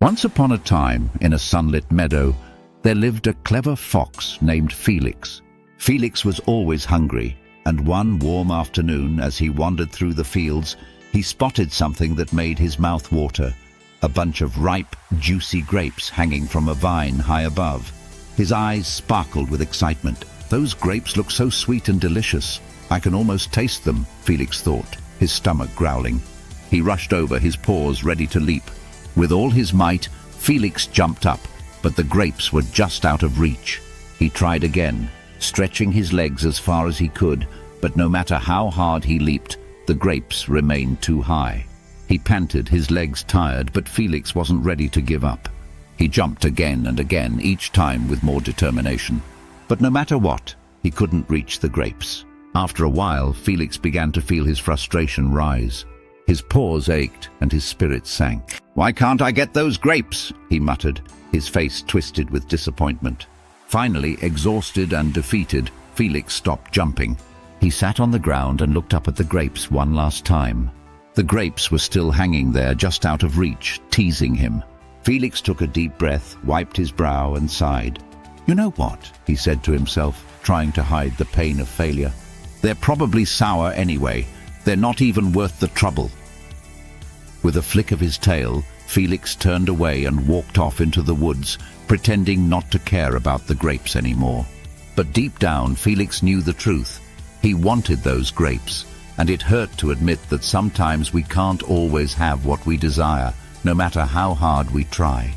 Once upon a time, in a sunlit meadow, there lived a clever fox named Felix. Felix was always hungry, and one warm afternoon, as he wandered through the fields, he spotted something that made his mouth water: a bunch of ripe, juicy grapes hanging from a vine high above. His eyes sparkled with excitement. "Those grapes look so sweet and delicious. I can almost taste them," Felix thought, his stomach growling. He rushed over, his paws ready to leap. With all his might, Felix jumped up, but the grapes were just out of reach. He tried again, stretching his legs as far as he could, but no matter how hard he leaped, the grapes remained too high. He panted, his legs tired, but Felix wasn't ready to give up. He jumped again and again, each time with more determination. But no matter what, he couldn't reach the grapes. After a while, Felix began to feel his frustration rise. His paws ached and his spirits sank. "Why can't I get those grapes?" he muttered, his face twisted with disappointment. Finally, exhausted and defeated, Felix stopped jumping. He sat on the ground and looked up at the grapes one last time. The grapes were still hanging there, just out of reach, teasing him. Felix took a deep breath, wiped his brow and sighed. "You know what?" he said to himself, trying to hide the pain of failure. "They're probably sour anyway. They're not even worth the trouble." With a flick of his tail, Felix turned away and walked off into the woods, pretending not to care about the grapes anymore. But deep down, Felix knew the truth. He wanted those grapes, and it hurt to admit that sometimes we can't always have what we desire, no matter how hard we try.